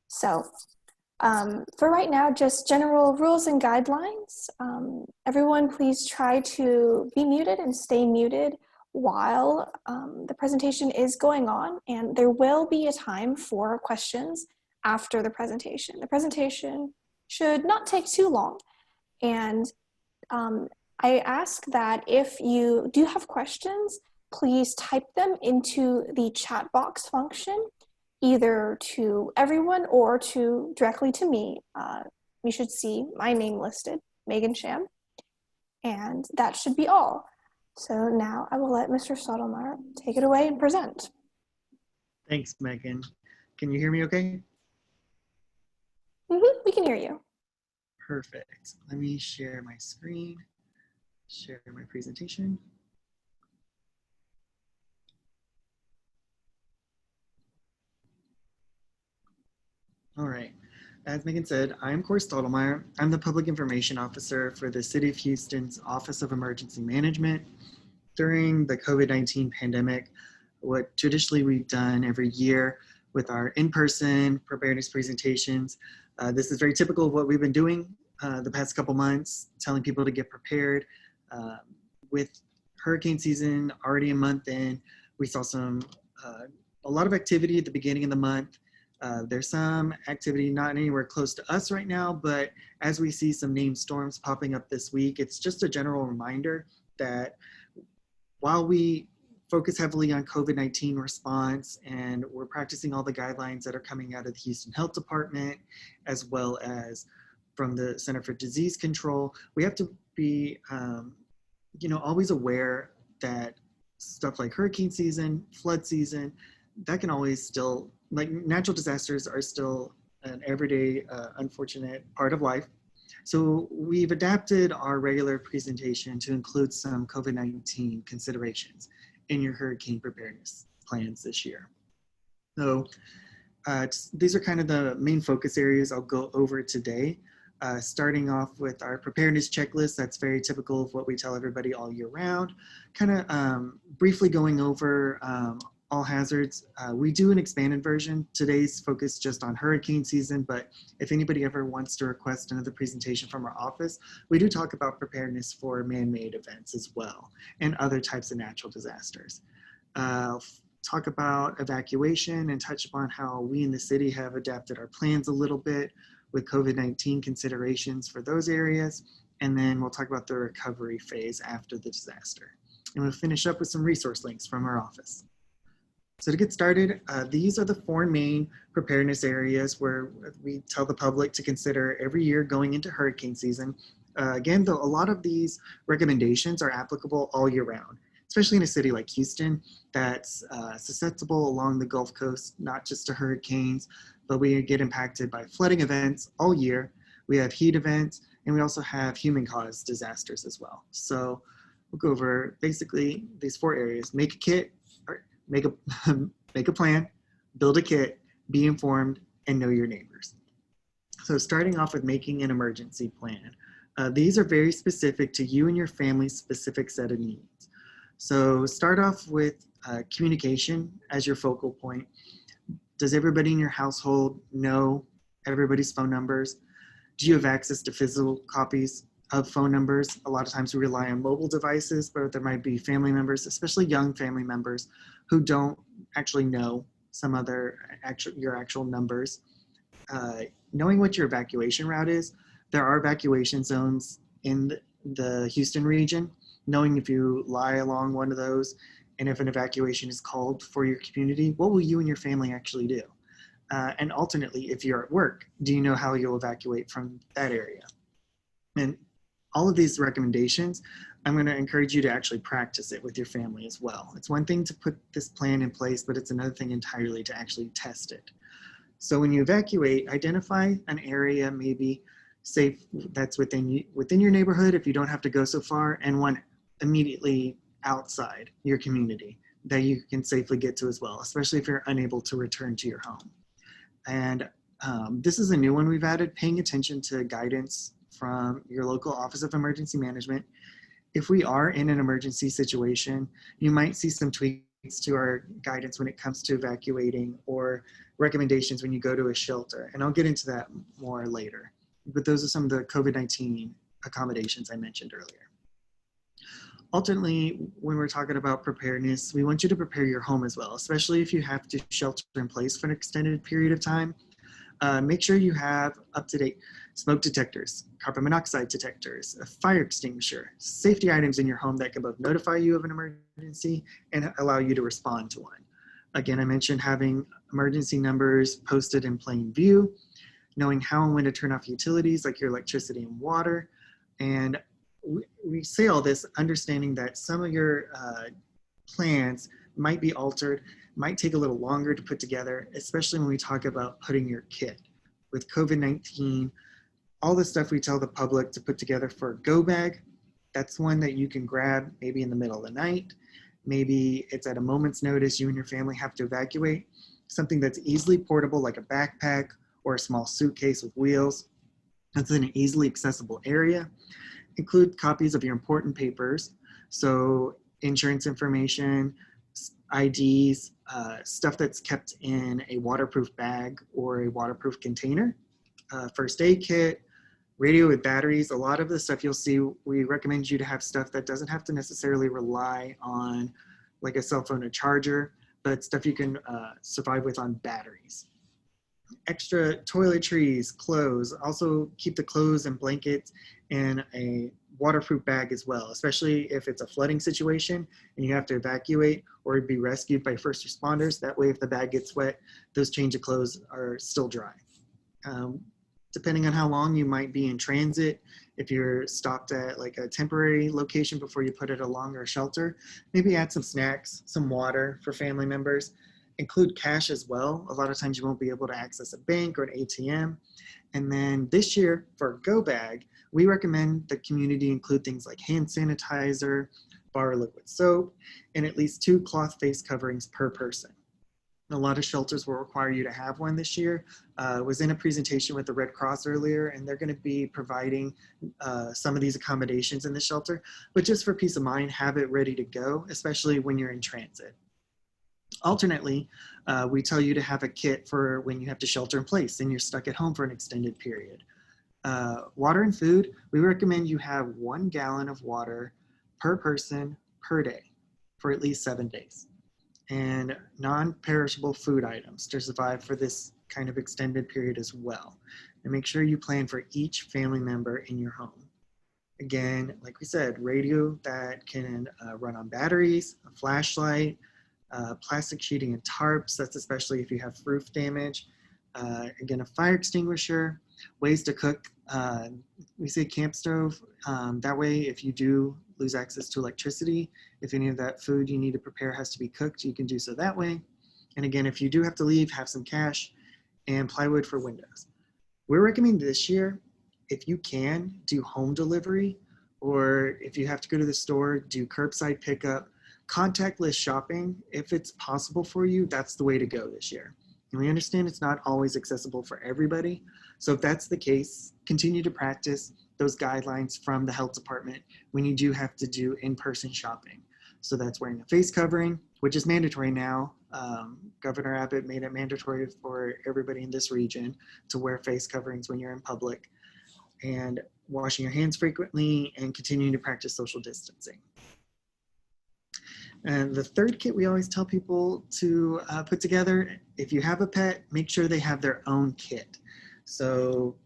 So for right now, just general rules and guidelines. Everyone please try to be muted and stay muted while the presentation is going on, and there will be a time for questions after the presentation. The presentation should not take too long, and I ask that if you do have questions, please type them into the chat box function, either to everyone or directly to me. You should see my name listed, Megan Sham, and that should be all. So now I will let Mr. Stottlemyre take it away and present. Thanks, Megan. Can you hear me okay? We can hear you. Perfect. Let me share my screen, share my presentation. All right. As Megan said, I'm Corey Stottlemyre. I'm the Public Information Officer for the City of Houston's Office of Emergency Management. During the COVID-19 pandemic, what traditionally we've done every year with our in-person preparedness presentations, this is very typical of what we've been doing the past couple months, telling people to get prepared. With hurricane season already a month in, we saw a lot of activity at the beginning of the month. There's some activity not anywhere close to us right now, but as we see some named storms popping up this week, it's just a general reminder that while we focus heavily on COVID-19 response and we're practicing all the guidelines that are coming out of the Houston Health Department, as well as from the Center for Disease Control, we have to be always aware that stuff like hurricane season, flood season, that can always still, like natural disasters are still an everyday unfortunate part of life. So we've adapted our regular presentation to include some COVID-19 considerations in your hurricane preparedness plans this year. So these are kind of the main focus areas I'll go over today. Starting off with our preparedness checklist, that's very typical of what we tell everybody all year round. Kind of briefly going over all hazards. We do an expanded version. Today's focused just on hurricane season, but if anybody ever wants to request another presentation from our office, we do talk about preparedness for man-made events as well, and other types of natural disasters. Talk about evacuation and touch upon how we in the city have adapted our plans a little bit with COVID-19 considerations for those areas. And then we'll talk about the recovery phase after the disaster. And we'll finish up with some resource links from our office. So to get started, these are the 4 main preparedness areas where we tell the public to consider every year going into hurricane season. Again, though, a lot of these recommendations are applicable all year round, especially in a city like Houston that's susceptible along the Gulf Coast, not just to hurricanes, but we get impacted by flooding events all year. We have heat events, and we also have human-caused disasters as well. So we'll go over basically these 4 areas: make a kit, make a plan, build a kit, be informed, and know your neighbors. So starting off with making an emergency plan. These are very specific to you and your family's specific set of needs. So start off with communication as your focal point. Does everybody in your household know everybody's phone numbers? Do you have access to physical copies of phone numbers? A lot of times we rely on mobile devices, but there might be family members, especially young family members, who don't actually know your actual numbers. Knowing what your evacuation route is, there are evacuation zones in the Houston region. Knowing if you lie along one of those and if an evacuation is called for your community, what will you and your family actually do? And alternately, if you're at work, do you know how you'll evacuate from that area? And all of these recommendations, I'm going to encourage you to actually practice it with your family as well. It's one thing to put this plan in place, but it's another thing entirely to actually test it. So when you evacuate, identify an area maybe safe that's within your neighborhood if you don't have to go so far, and one immediately outside your community that you can safely get to as well, especially if you're unable to return to your home. And this is a new one we've added, paying attention to guidance from your local Office of Emergency Management. If we are in an emergency situation, you might see some tweaks to our guidance when it comes to evacuating or recommendations when you go to a shelter. And I'll get into that more later. But those are some of the COVID-19 accommodations I mentioned earlier. Ultimately, when we're talking about preparedness, we want you to prepare your home as well, especially if you have to shelter in place for an extended period of time. Make sure you have up-to-date smoke detectors, carbon monoxide detectors, a fire extinguisher, safety items in your home that can both notify you of an emergency and allow you to respond to one. Again, I mentioned having emergency numbers posted in plain view, knowing how and when to turn off utilities like your electricity and water. And we say all this understanding that some of your plans might be altered, might take a little longer to put together, especially when we talk about putting your kit. With COVID-19, all the stuff we tell the public to put together for a go bag, that's one that you can grab maybe in the middle of the night. Maybe it's at a moment's notice, you and your family have to evacuate. Something that's easily portable like a backpack or a small suitcase with wheels. That's in an easily accessible area. Include copies of your important papers. So insurance information, IDs, stuff that's kept in a waterproof bag or a waterproof container, first aid kit, radio with batteries. A lot of the stuff you'll see, we recommend you to have stuff that doesn't have to necessarily rely on like a cell phone or charger, but stuff you can survive with on batteries. Extra toiletries, clothes. Also keep the clothes and blankets in a waterproof bag as well, especially if it's a flooding situation and you have to evacuate or be rescued by first responders. That way, if the bag gets wet, those change of clothes are still dry. Depending on how long you might be in transit, if you're stopped at like a temporary location before you put it along a shelter, maybe add some snacks, some water for family members. Include cash as well. A lot of times you won't be able to access a bank or an ATM. And then this year for a go bag, we recommend the community include things like hand sanitizer, bar liquid soap, and at least 2 cloth face coverings per person. A lot of shelters will require you to have one this year. Was in a presentation with the Red Cross earlier, and they're going to be providing some of these accommodations in the shelter. But just for peace of mind, have it ready to go, especially when you're in transit. Alternately, we tell you to have a kit for when you have to shelter in place and you're stuck at home for an extended period. Water and food, we recommend you have 1 gallon of water per person per day for at least 7 days. And non-perishable food items to survive for this kind of extended period as well. And make sure you plan for each family member in your home. Again, like we said, radio that can run on batteries, a flashlight, plastic sheeting and tarps, that's especially if you have roof damage. Again, a fire extinguisher, ways to cook. We say camp stove. That way, if you do lose access to electricity, if any of that food you need to prepare has to be cooked, you can do so that way. And again, if you do have to leave, have some cash and plywood for windows. We're recommending this year, if you can, do home delivery, or if you have to go to the store, do curbside pickup. Contactless shopping, if it's possible for you, that's the way to go this year. And we understand it's not always accessible for everybody. So if that's the case, continue to practice those guidelines from the health department when you do have to do in-person shopping. So that's wearing a face covering, which is mandatory now. Governor Abbott made it mandatory for everybody in this region to wear face coverings when you're in public, and washing your hands frequently and continuing to practice social distancing. And the third kit we always tell people to put together, if you have a pet, make sure they have their own kit. So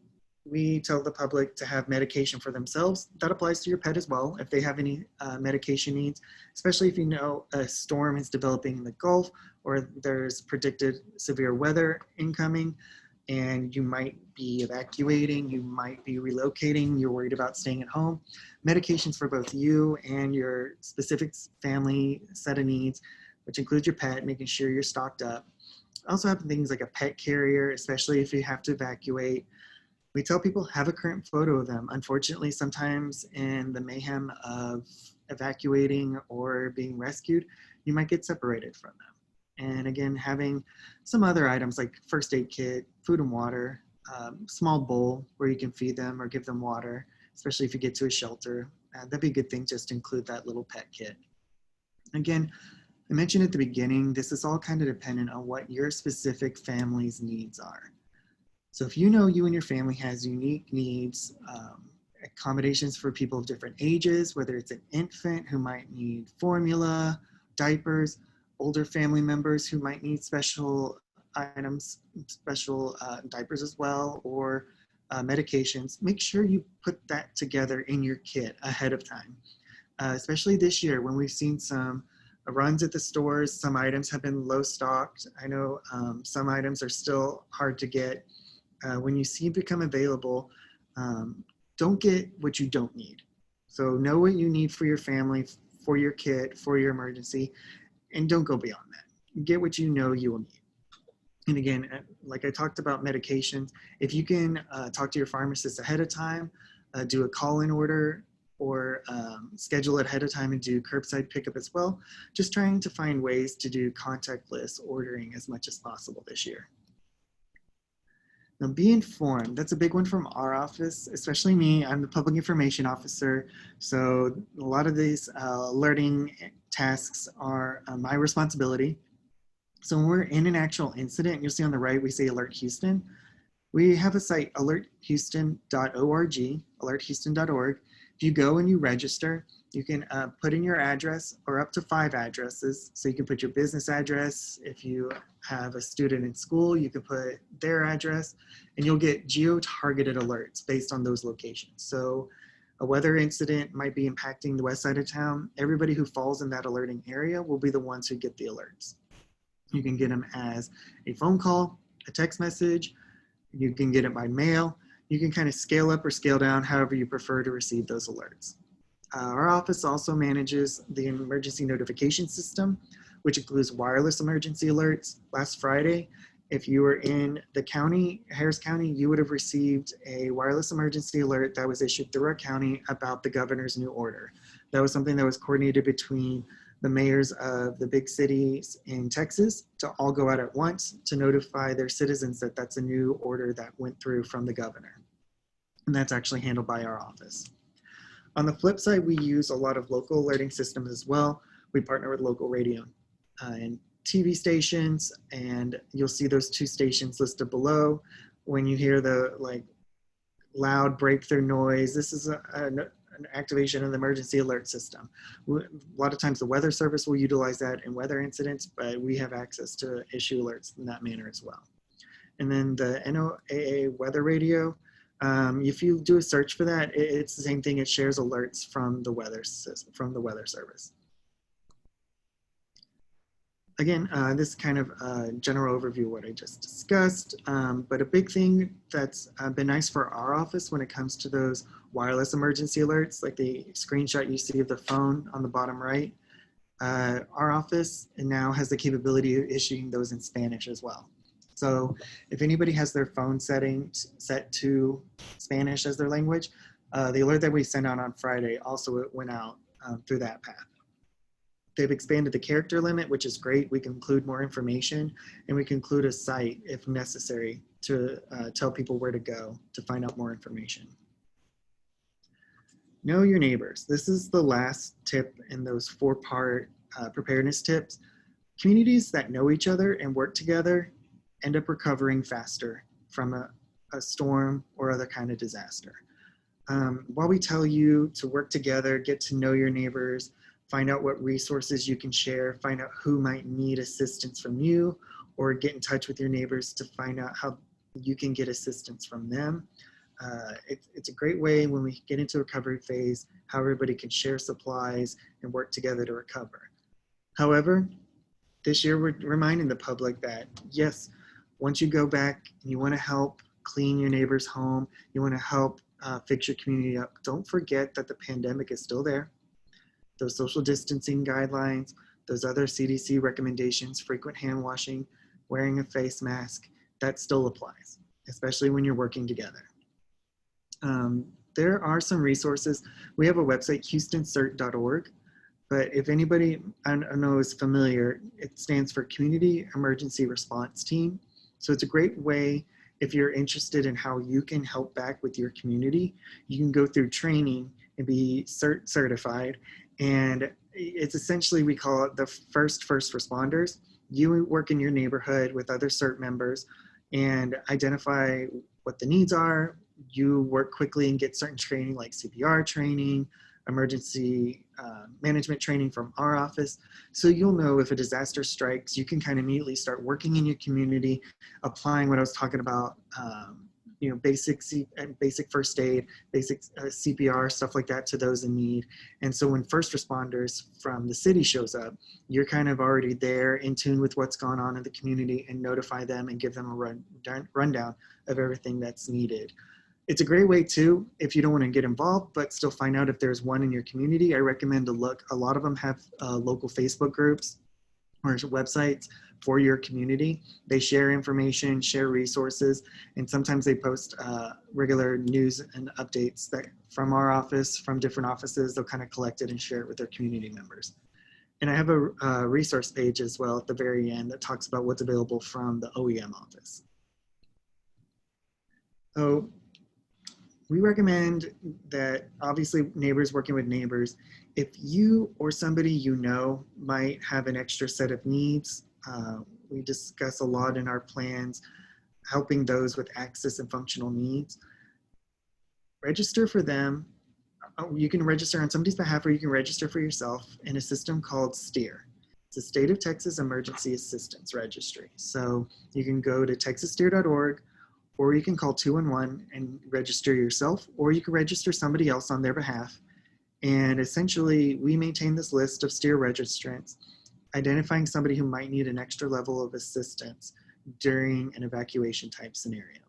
we tell the public to have medication for themselves. That applies to your pet as well if they have any medication needs, especially if you know a storm is developing in the Gulf or there's predicted severe weather incoming and you might be evacuating, you might be relocating, you're worried about staying at home. Medications for both you and your specific family set of needs, which includes your pet, making sure you're stocked up. Also have things like a pet carrier, especially if you have to evacuate. We tell people have a current photo of them. Unfortunately, sometimes in the mayhem of evacuating or being rescued, you might get separated from them. And again, having some other items like first aid kit, food and water, small bowl where you can feed them or give them water, especially if you get to a shelter. That'd be a good thing just to include that little pet kit. Again, I mentioned at the beginning, this is all kind of dependent on what your specific family's needs are. So if you know you and your family has unique needs, accommodations for people of different ages, whether it's an infant who might need formula, diapers, older family members who might need special items, special diapers as well, or medications, make sure you put that together in your kit ahead of time. Especially this year when we've seen some runs at the stores, some items have been low stocked. I know some items are still hard to get. When you see become available, don't get what you don't need. So know what you need for your family, for your kit, for your emergency, and don't go beyond that. Get what you know you will need. And again, like I talked about medications, if you can talk to your pharmacist ahead of time, do a call-in order, or schedule it ahead of time and do curbside pickup as well. Just trying to find ways to do contactless ordering as much as possible this year. Now, be informed. That's a big one from our office, especially me. I'm the public information officer. So a lot of these alerting tasks are my responsibility. So when we're in an actual incident, you'll see on the right, we say Alert Houston. We have a site, alerthouston.org, alerthouston.org. If you go and you register, you can put in your address or up to 5 addresses. So you can put your business address. If you have a student in school, you can put their address, and you'll get geo-targeted alerts based on those locations. So a weather incident might be impacting the west side of town. Everybody who falls in that alerting area will be the ones who get the alerts. You can get them as a phone call, a text message. You can get it by mail. You can kind of scale up or scale down however you prefer to receive those alerts. Our office also manages the emergency notification system, which includes wireless emergency alerts. Last Friday, if you were in the county, Harris County, you would have received a wireless emergency alert that was issued through our county about the governor's new order. That was something that was coordinated between the mayors of the big cities in Texas to all go out at once to notify their citizens that that's a new order that went through from the governor. And that's actually handled by our office. On the flip side, we use a lot of local alerting systems as well. We partner with local radio and TV stations, and you'll see those 2 stations listed below. When you hear the loud breakthrough noise, this is an activation of the emergency alert system. A lot of times the weather service will utilize that in weather incidents, but we have access to issue alerts in that manner as well. And then the NOAA weather radio, if you do a search for that, it's the same thing. It shares alerts from the weather service. Again, this is kind of a general overview of what I just discussed, but a big thing that's been nice for our office when it comes to those wireless emergency alerts, like the screenshot you see of the phone on the bottom right, our office now has the capability of issuing those in Spanish as well. So if anybody has their phone settings set to Spanish as their language, the alert that we sent out on Friday also went out through that path. They've expanded the character limit, which is great. We can include more information, and we can include a site if necessary to tell people where to go to find out more information. Know your neighbors. This is the last tip in those 4-part preparedness tips. Communities that know each other and work together end up recovering faster from a storm or other kind of disaster. While we tell you to work together, get to know your neighbors, find out what resources you can share, find out who might need assistance from you, or get in touch with your neighbors to find out how you can get assistance from them. It's a great way when we get into a recovery phase, how everybody can share supplies and work together to recover. However, this year we're reminding the public that yes, once you go back and you want to help clean your neighbor's home, you want to help fix your community up, don't forget that the pandemic is still there. Those social distancing guidelines, those other CDC recommendations, frequent hand washing, wearing a face mask, that still applies, especially when you're working together. There are some resources. We have a website, houstonscert.org, but if anybody I know is familiar, it stands for Community Emergency Response Team. So it's a great way if you're interested in how you can help back with your community. You can go through training and be certified and it's essentially, we call it the first responders. You work in your neighborhood with other CERT members and identify what the needs are. You work quickly and get certain training like CPR training, emergency management training from our office. So you'll know if a disaster strikes, you can kind of immediately start working in your community, applying what I was talking about, you know, basic first aid, basic CPR, stuff like that to those in need. And so when first responders from the city shows up, you're kind of already there in tune with what's going on in the community and notify them and give them a rundown of everything that's needed. It's a great way too, if you don't want to get involved, but still find out if there's one in your community. I recommend to look. A lot of them have local Facebook groups or websites for your community. They share information, share resources, and sometimes they post regular news and updates that from our office, from different offices. They'll kind of collect it and share it with their community members. And I have a resource page as well at the very end that talks about what's available from the OEM office. So we recommend that, obviously, neighbors working with neighbors, if you or somebody you know might have an extra set of needs, we discuss a lot in our plans, helping those with access and functional needs. Register for them. You can register on somebody's behalf, or you can register for yourself in a system called STEER. It's a State of Texas Emergency Assistance Registry. So you can go to texassteer.org, or you can call 211 and register yourself, or you can register somebody else on their behalf. And essentially, we maintain this list of STEER registrants, identifying somebody who might need an extra level of assistance during an evacuation type scenario.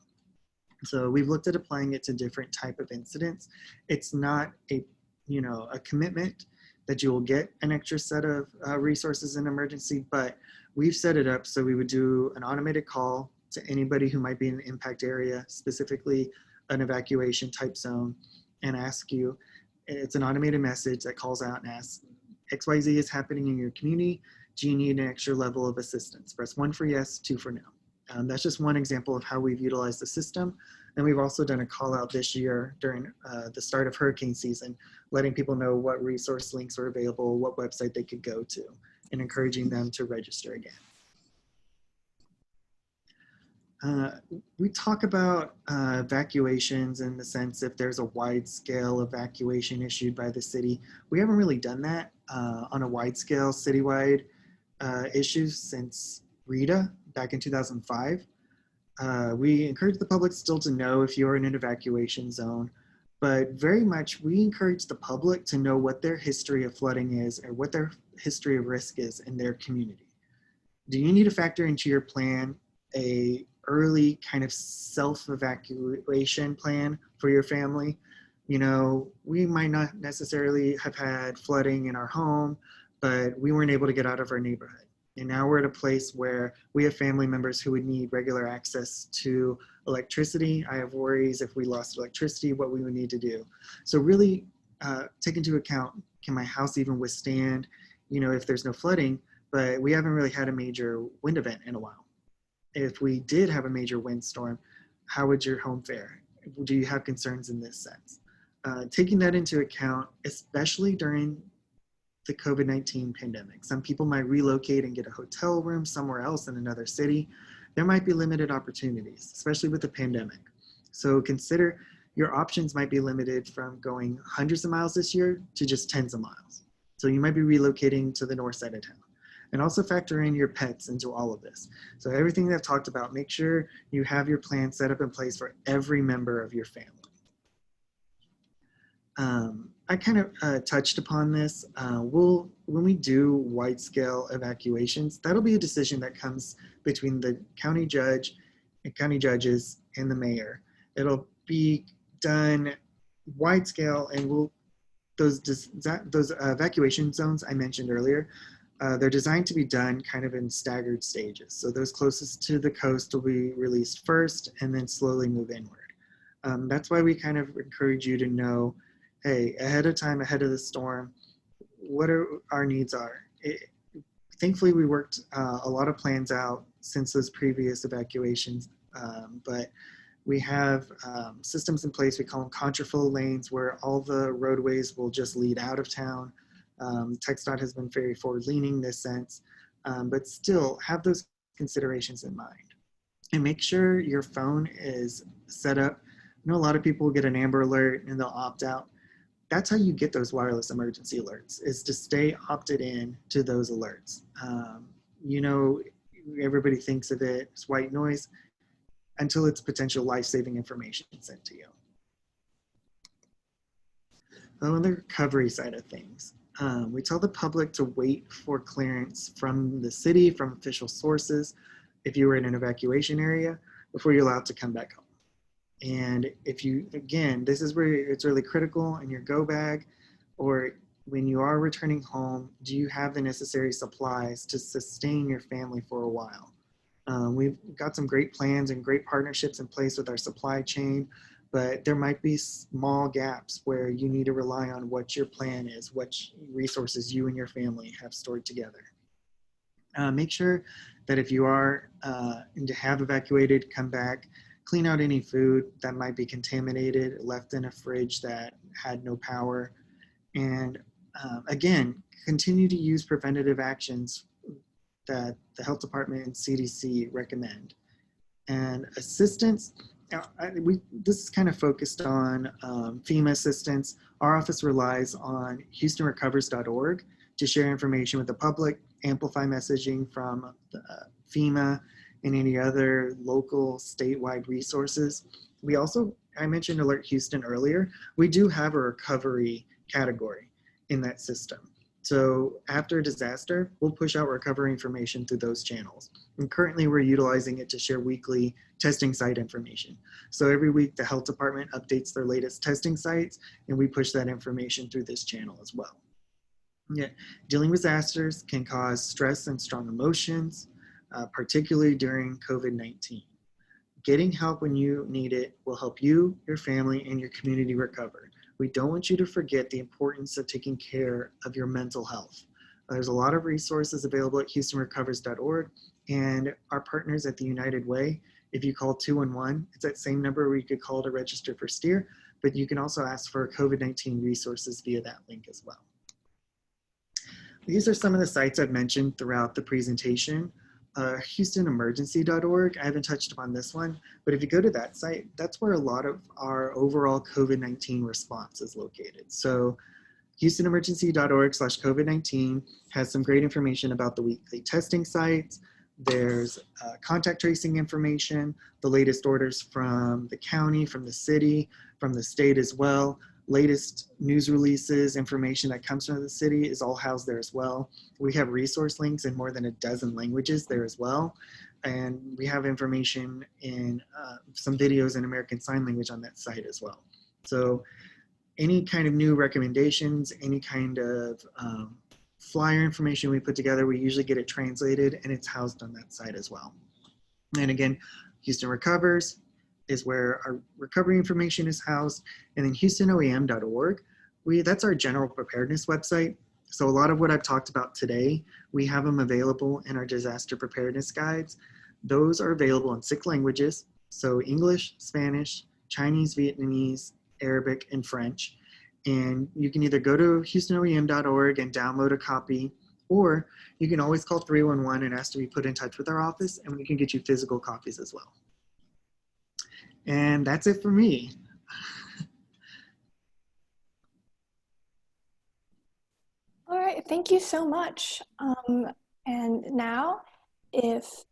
So we've looked at applying it to different type of incidents. It's not a, you know, a commitment that you will get an extra set of resources in emergency, but we've set it up so we would do an automated call to anybody who might be in the impact area, specifically an evacuation type zone, and ask you. It's an automated message that calls out and asks, XYZ is happening in your community. Do you need an extra level of assistance? Press 1 for yes, 2 for no. That's just one example of how we've utilized the system. And we've also done a call out this year during the start of hurricane season, letting people know what resource links are available, what website they could go to, and encouraging them to register again. We talk about evacuations in the sense if there's a wide scale evacuation issued by the city. We haven't really done that on a wide scale citywide issues since Rita back in 2005. We encourage the public still to know if you're in an evacuation zone, but very much we encourage the public to know what their history of flooding is or what their history of risk is in their community. Do you need to factor into your plan a early kind of self-evacuation plan for your family? You know, we might not necessarily have had flooding in our home, but we weren't able to get out of our neighborhood. And now we're at a place where we have family members who would need regular access to electricity. I have worries if we lost electricity, what we would need to do. So really take into account, can my house even withstand, you know, if there's no flooding, but we haven't really had a major wind event in a while. If we did have a major windstorm, how would your home fare? Do you have concerns in this sense? Taking that into account, especially during the COVID-19 pandemic. Some people might relocate and get a hotel room somewhere else in another city. There might be limited opportunities, especially with the pandemic. So consider your options might be limited from going hundreds of miles this year to just tens of miles. So you might be relocating to the north side of town. And also factor in your pets into all of this. So everything that I've talked about, make sure you have your plan set up in place for every member of your family. I kind of touched upon this. When we do wide scale evacuations, that'll be a decision that comes between the county judge and county judges and the mayor. It'll be done wide scale, and those evacuation zones I mentioned earlier, they're designed to be done kind of in staggered stages. So those closest to the coast will be released first and then slowly move inward. That's why we kind of encourage you to know, hey, ahead of time, ahead of the storm, what our needs are. Thankfully, we worked a lot of plans out since those previous evacuations, but we have systems in place. We call them contraflow lanes, where all the roadways will just lead out of town. TxDOT has been very forward-leaning in this sense, but still have those considerations in mind. And make sure your phone is set up. I know a lot of people get an Amber Alert and they'll opt out. That's how you get those wireless emergency alerts, is to stay opted in to those alerts. You know, everybody thinks of it as white noise until it's potential life-saving information sent to you. On the recovery side of things, we tell the public to wait for clearance from the city, from official sources, if you were in an evacuation area, before you're allowed to come back home. And if you, again, this is where it's really critical in your go bag, or when you are returning home, do you have the necessary supplies to sustain your family for a while? We've got some great plans and great partnerships in place with our supply chain, but there might be small gaps where you need to rely on what your plan is, what resources you and your family have stored together. Make sure that if you are and to have evacuated, come back, clean out any food that might be contaminated, left in a fridge that had no power. And again, continue to use preventative actions that the health department and CDC recommend. And assistance, this is kind of focused on FEMA assistance. Our office relies on HoustonRecovers.org to share information with the public, amplify messaging from FEMA and any other local statewide resources. We also, I mentioned Alert Houston earlier, we do have a recovery category in that system. So after a disaster, we'll push out recovery information through those channels. And currently we're utilizing it to share weekly testing site information. So every week the health department updates their latest testing sites and we push that information through this channel as well. Yeah, dealing with disasters can cause stress and strong emotions, particularly during COVID-19. Getting help when you need it will help you, your family, and your community recover. We don't want you to forget the importance of taking care of your mental health. There's a lot of resources available at HoustonRecovers.org and our partners at the United Way. If you call 211, it's that same number where you could call to register for STEER, but you can also ask for COVID-19 resources via that link as well. These are some of the sites I've mentioned throughout the presentation. HoustonEmergency.org, I haven't touched upon this one, but if you go to that site, that's where a lot of our overall COVID-19 response is located. So HoustonEmergency.org/COVID-19 has some great information about the weekly testing sites. There's contact tracing information, the latest orders from the county, from the city, from the state as well. Latest news releases, information that comes from the city is all housed there as well. We have resource links in more than a dozen languages there as well. And we have information in some videos in American Sign Language on that site as well. So any kind of new recommendations, any kind of flyer information we put together, we usually get it translated and it's housed on that site as well. And again, Houston Recovers is where our recovery information is housed. And then HoustonOEM.org, that's our general preparedness website. So a lot of what I've talked about today, we have them available in our disaster preparedness guides. Those are available in 6 languages. So English, Spanish, Chinese, Vietnamese, Arabic, and French. And you can either go to HoustonOEM.org and download a copy, or you can always call 311 and ask to be put in touch with our office, and we can get you physical copies as well. And that's it for me. All right, thank you so much. And now, if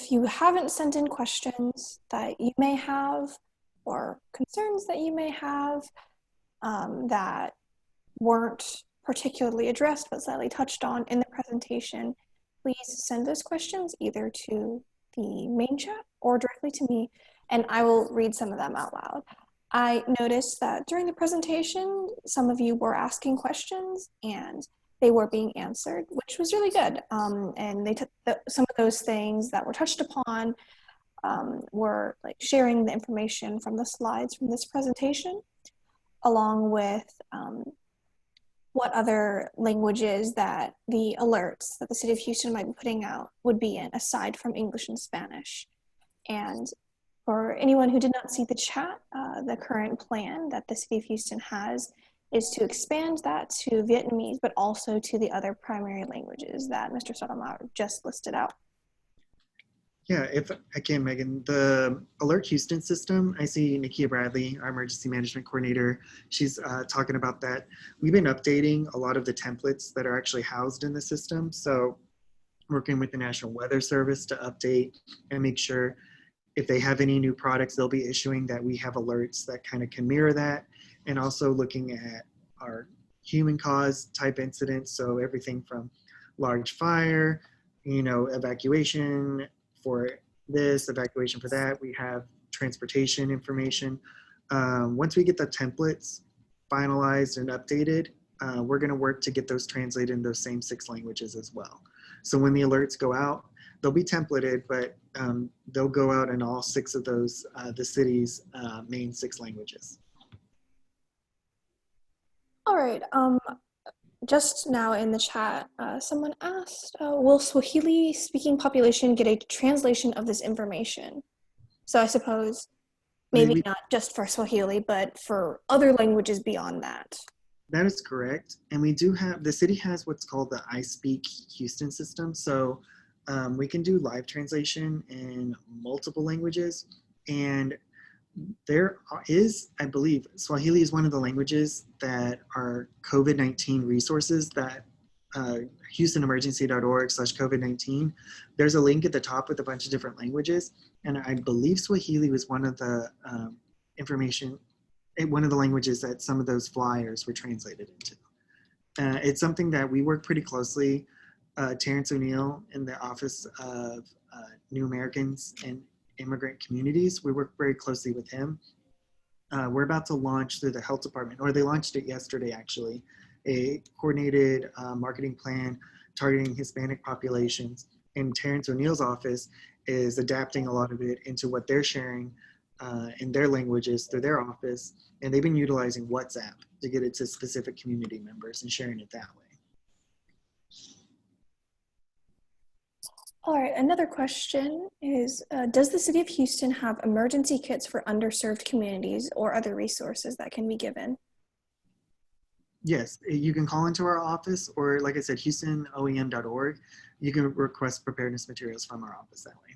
you haven't sent in questions that you may have or concerns that you may have that weren't particularly addressed but slightly touched on in the presentation, please send those questions either to the main chat or directly to me, and I will read some of them out loud. I noticed that during the presentation, some of you were asking questions and they were being answered, which was really good. And they took some of those things that were touched upon were like sharing the information from the slides from this presentation, along with what other languages that the alerts that the City of Houston might be putting out would be in, aside from English and Spanish. And for anyone who did not see the chat, the current plan that the City of Houston has is to expand that to Vietnamese, but also to the other primary languages that Mr. Sotomayor just listed out. Yeah, if I can, Megan, the Alert Houston system, I see Nikia Bradley, our emergency management coordinator. She's talking about that. We've been updating a lot of the templates that are actually housed in the system. So working with the National Weather Service to update and make sure if they have any new products they'll be issuing that we have alerts that kind of can mirror that. And also looking at our human cause type incidents. So everything from large fire, evacuation for this, evacuation for that. We have transportation information. Once we get the templates finalized and updated, we're going to work to get those translated in those same 6 languages as well. So when the alerts go out, they'll be templated, but they'll go out in all 6 of those, the city's main 6 languages. All right. Just now in the chat, someone asked, will Swahili speaking population get a translation of this information? So I suppose maybe not just for Swahili, but for other languages beyond that. That is correct. And we do have, the city has what's called the I Speak Houston system. So we can do live translation in multiple languages. And there is, I believe, Swahili is one of the languages that are COVID-19 resources that HoustonEmergency.org/COVID-19. There's a link at the top with a bunch of different languages. And I believe Swahili was one of the one of the languages that some of those flyers were translated into. It's something that we work pretty closely. Terrence O'Neill in the Office of New Americans and Immigrant Communities, we work very closely with him. We're about to launch through the health department, or they launched it yesterday actually, a coordinated marketing plan targeting Hispanic populations. And Terrence O'Neill's office is adapting a lot of it into what they're sharing in their languages through their office. And they've been utilizing WhatsApp to get it to specific community members and sharing it that way. All right, another question is, does the City of Houston have emergency kits for underserved communities or other resources that can be given? Yes, you can call into our office, or like I said, HoustonOEM.org. You can request preparedness materials from our office that way.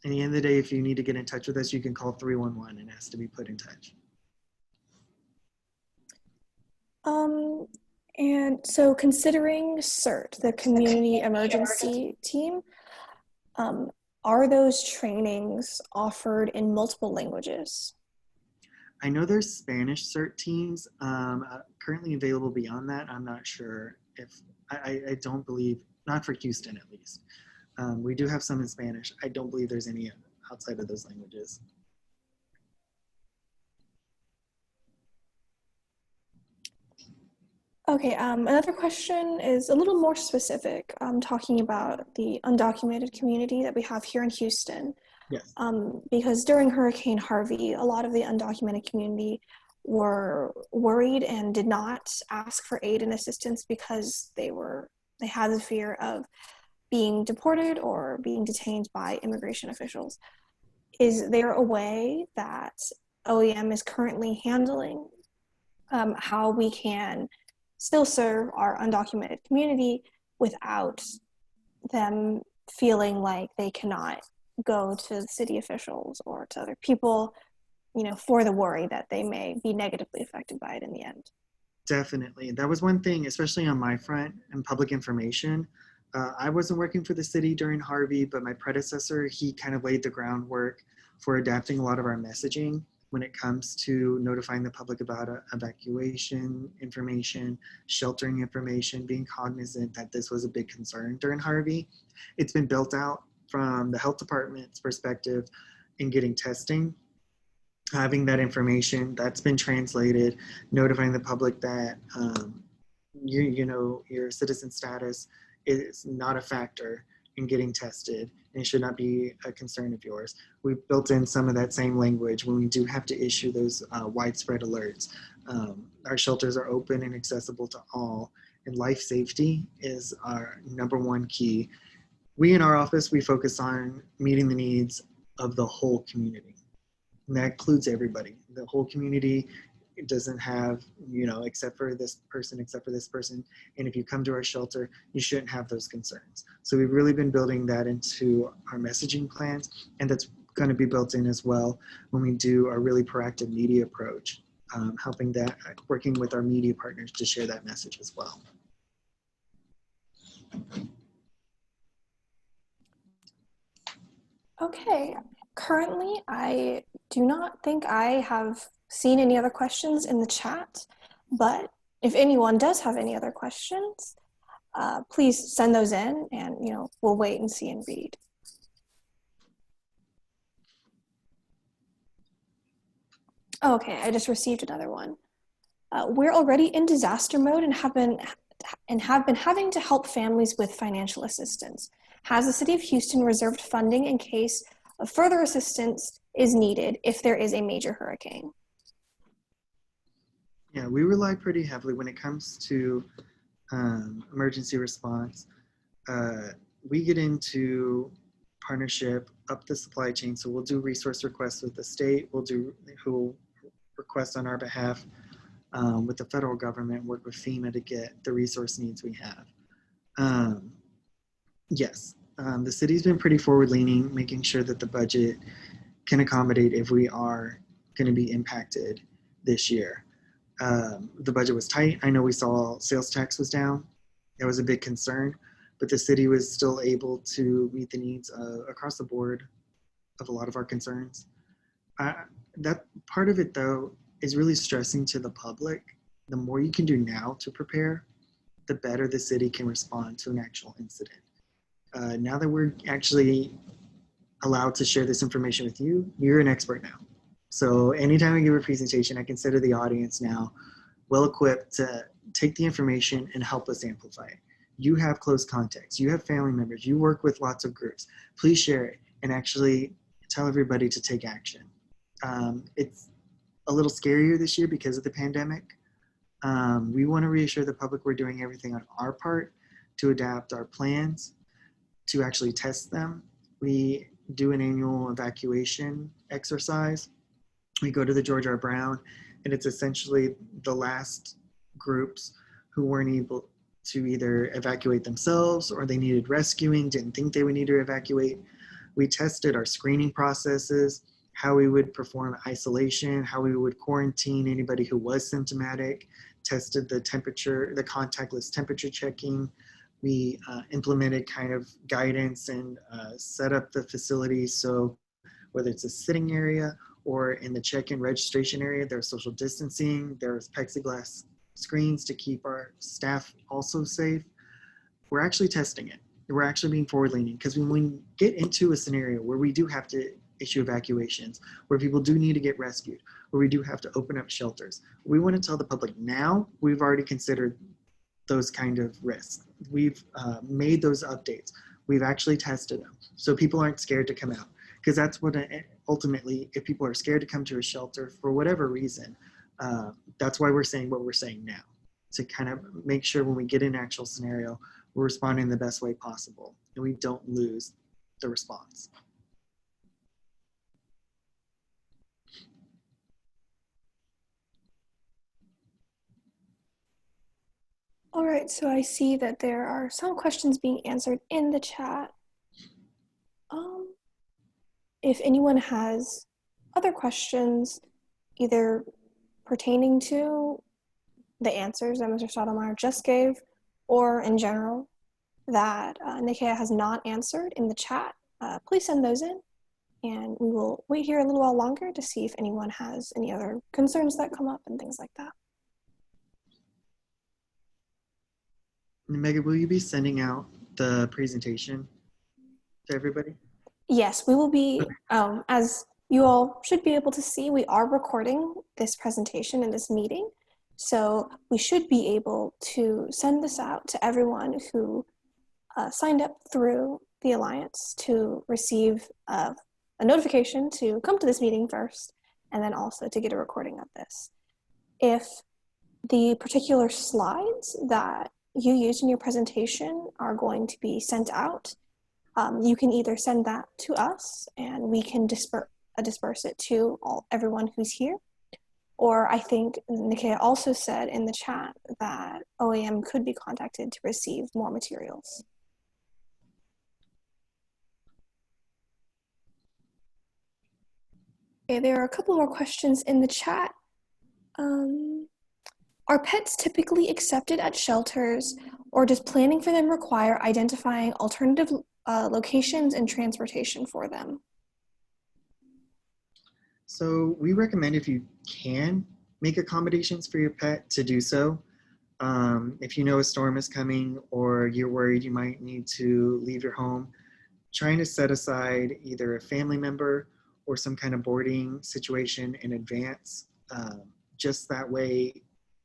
At the end of the day, if you need to get in touch with us, you can call 311 and ask to be put in touch. And so considering CERT, the Community Emergency Team, are those trainings offered in multiple languages? I know there's Spanish CERT teams currently available beyond that. I'm not sure if, I don't believe, not for Houston at least. We do have some in Spanish. I don't believe there's any outside of those languages. Okay, another question is a little more specific, talking about the undocumented community that we have here in Houston. Yes. Because during Hurricane Harvey, a lot of the undocumented community were worried and did not ask for aid and assistance because they had the fear of being deported or being detained by immigration officials. Is there a way that OEM is currently handling how we can still serve our undocumented community without them feeling like they cannot go to city officials or to other people, for the worry that they may be negatively affected by it in the end? Definitely. That was one thing, especially on my front and public information. I wasn't working for the city during Harvey, but my predecessor, he kind of laid the groundwork for adapting a lot of our messaging when it comes to notifying the public about evacuation information, sheltering information, being cognizant that this was a big concern during Harvey. It's been built out from the health department's perspective in getting testing, having that information that's been translated, notifying the public that your citizen status is not a factor in getting tested and should not be a concern of yours. We've built in some of that same language when we do have to issue those widespread alerts. Our shelters are open and accessible to all, and life safety is our #1 key. We in our office, we focus on meeting the needs of the whole community. And that includes everybody. The whole community it doesn't have, except for this person, except for this person. And if you come to our shelter, you shouldn't have those concerns. So we've really been building that into our messaging plans, and that's going to be built in as well when we do our really proactive media approach, helping that, working with our media partners to share that message as well. Okay, currently I do not think I have seen any other questions in the chat, but if anyone does have any other questions, please send those in, and we'll wait and see and read. Oh, okay, I just received another one. We're already in disaster mode and have been having to help families with financial assistance. Has the City of Houston reserved funding in case of further assistance is needed if there is a major hurricane? Yeah, we rely pretty heavily when it comes to emergency response. We get into partnership up the supply chain. So we'll do resource requests with the state. We'll do who request on our behalf with the federal government, work with FEMA to get the resource needs we have. Yes, the city's been pretty forward leaning, making sure that the budget can accommodate if we are going to be impacted this year. The budget was tight. I know we saw sales tax was down. That was a big concern, but the city was still able to meet the needs across the board of a lot of our concerns. That part of it, though, is really stressing to the public. The more you can do now to prepare, the better the city can respond to an actual incident. Now that we're actually allowed to share this information with you, you're an expert now. So anytime I give a presentation, I consider the audience now well equipped to take the information and help us amplify it. You have close contacts, you have family members, you work with lots of groups. Please share it and actually tell everybody to take action. It's a little scarier this year because of the pandemic. We want to reassure the public we're doing everything on our part to adapt our plans, to actually test them. We do an annual evacuation exercise. We go to the George R. Brown, and it's essentially the last groups who weren't able to either evacuate themselves or they needed rescuing, didn't think they would need to evacuate. We tested our screening processes, how we would perform isolation, how we would quarantine anybody who was symptomatic, tested the temperature, the contactless temperature checking. We implemented kind of guidance and set up the facility. So whether it's a sitting area or in the check-in registration area, there's social distancing, there's plexiglass screens to keep our staff also safe. We're actually testing it. We're actually being forward-leaning because when we get into a scenario where we do have to issue evacuations, where people do need to get rescued, where we do have to open up shelters, we want to tell the public now we've already considered those kind of risks. We've made those updates. We've actually tested them. So people aren't scared to come out. Because that's what ultimately, if people are scared to come to a shelter for whatever reason, that's why we're saying what we're saying now, to kind of make sure when we get in an actual scenario, we're responding the best way possible and we don't lose the response. All right, so I see that there are some questions being answered in the chat. If anyone has other questions, either pertaining to the answers that Mr. Stottlemyre just gave, or in general, that Nikia has not answered in the chat, please send those in, and we will wait here a little while longer to see if anyone has any other concerns that come up and things like that. Megan, will you be sending out the presentation to everybody? Yes, we will be, as you all should be able to see, we are recording this presentation and this meeting. So we should be able to send this out to everyone who signed up through the Alliance to receive a notification to come to this meeting first, and then also to get a recording of this. If the particular slides that you used in your presentation are going to be sent out, you can either send that to us and we can disperse it to everyone who's here, or I think Nikia also said in the chat that OEM could be contacted to receive more materials. Okay, there are a couple more questions in the chat. Are pets typically accepted at shelters, or does planning for them require identifying alternative locations and transportation for them? So we recommend, if you can make accommodations for your pet, to do so. If you know a storm is coming or you're worried you might need to leave your home, trying to set aside either a family member or some kind of boarding situation in advance. Just that way,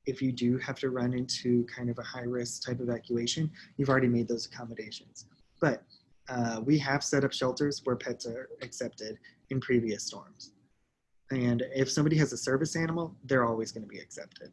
if you do have to run into kind of a high risk type evacuation, you've already made those accommodations. But we have set up shelters where pets are accepted in previous storms. And if somebody has a service animal, they're always going to be accepted.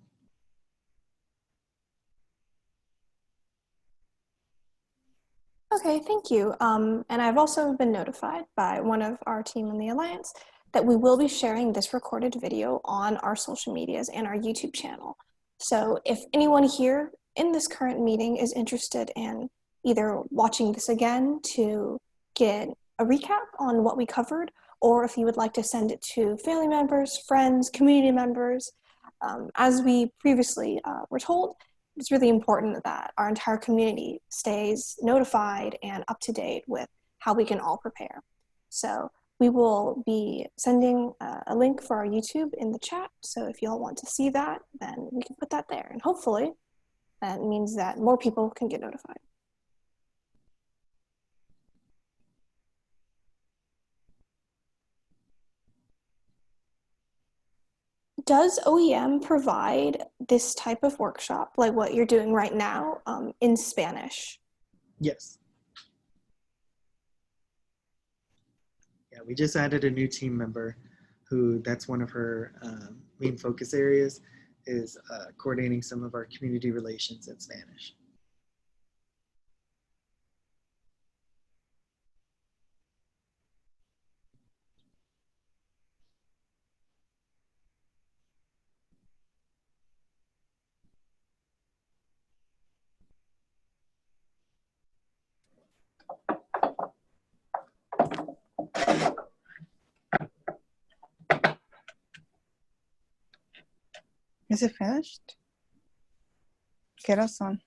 Okay, thank you. And I've also been notified by one of our team in the Alliance that we will be sharing this recorded video on our social medias and our YouTube channel. So if anyone here in this current meeting is interested in either watching this again to get a recap on what we covered, or if you would like to send it to family members, friends, community members, as we previously were told, it's really important that our entire community stays notified and up to date with how we can all prepare. So we will be sending a link for our YouTube in the chat. So if you all want to see that, then we can put that there. And hopefully that means that more people can get notified. Does OEM provide this type of workshop, like what you're doing right now, in Spanish? Yes. Yeah, we just added a new team member who, that's one of her main focus areas, is coordinating some of our community relations in Spanish. Is it finished? ¿Qué horas son?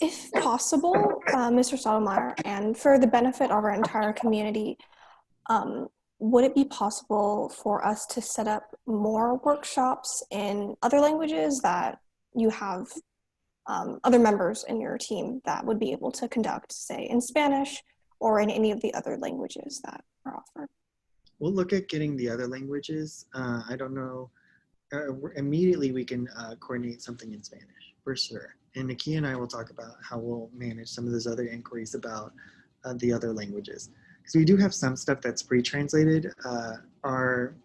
If possible, Mr. Stottlemyre, and for the benefit of our entire community, would it be possible for us to set up more workshops in other languages that you have other members in your team that would be able to conduct, say in Spanish or in any of the other languages that are offered? We'll look at getting the other languages. I don't know. Immediately we can coordinate something in Spanish for sure. And Nikia and I will talk about how we'll manage some of those other inquiries about the other languages. Because we do have some stuff that's pre-translated. Our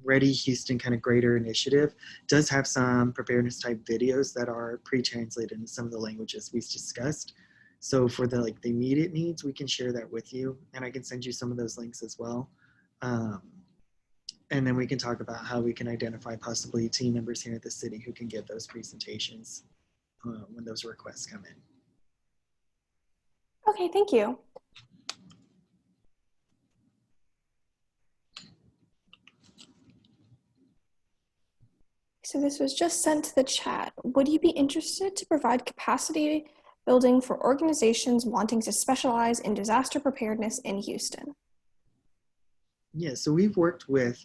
Ready Houston kind of greater initiative does have some preparedness type videos that are pre-translated into some of the languages we've discussed. So for the immediate needs, we can share that with you, and I can send you some of those links as well. And then we can talk about how we can identify possibly team members here at the city who can give those presentations when those requests come in. Okay, thank you. So this was just sent to the chat. Would you be interested to provide capacity building for organizations wanting to specialize in disaster preparedness in Houston? Yeah, so we've worked with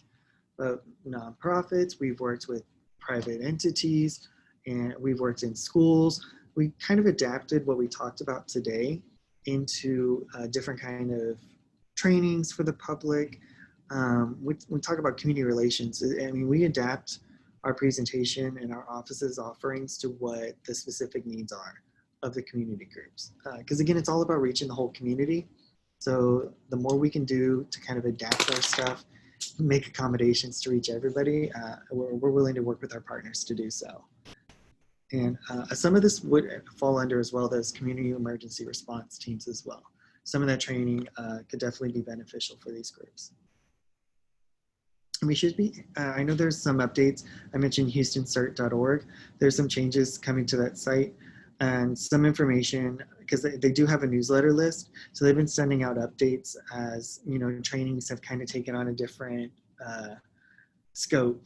nonprofits, we've worked with private entities, and we've worked in schools. We kind of adapted what we talked about today into different kind of trainings for the public. We talk about community relations. I mean, we adapt our presentation and our office's offerings to what the specific needs are of the community groups. Because again, it's all about reaching the whole community. So the more we can do to kind of adapt our stuff, make accommodations to reach everybody, we're willing to work with our partners to do so. And some of this would fall under as well as community emergency response teams as well. Some of that training could definitely be beneficial for these groups. And we should be, I know there's some updates. I mentioned HoustonCert.org. There's some changes coming to that site and some information because they do have a newsletter list. So they've been sending out updates as, you know, trainings have kind of taken on a different scope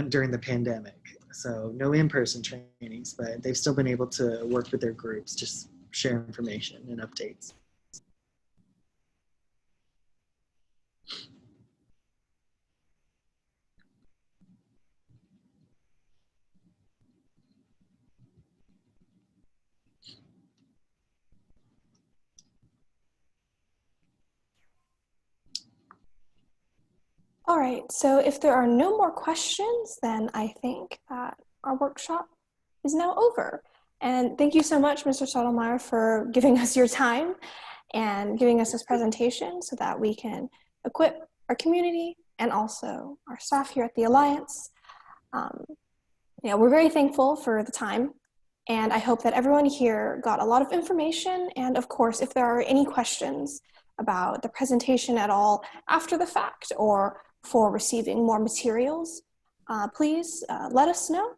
during the pandemic. So no in-person trainings, but they've still been able to work with their groups, just share information and updates. All right, so if there are no more questions, then I think that our workshop is now over. And thank you so much, Mr. Stottlemyre, for giving us your time and giving us this presentation so that we can equip our community and also our staff here at the Alliance. You know, we're very thankful for the time, and I hope that everyone here got a lot of information. And of course, if there are any questions about the presentation at all after the fact or for receiving more materials, please let us know.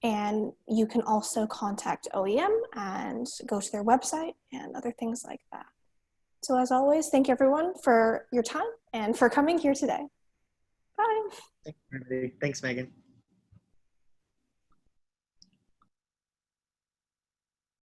And you can also contact OEM and go to their website and other things like that. So as always, thank you everyone for your time and for coming here today. Bye. Thanks, Megan.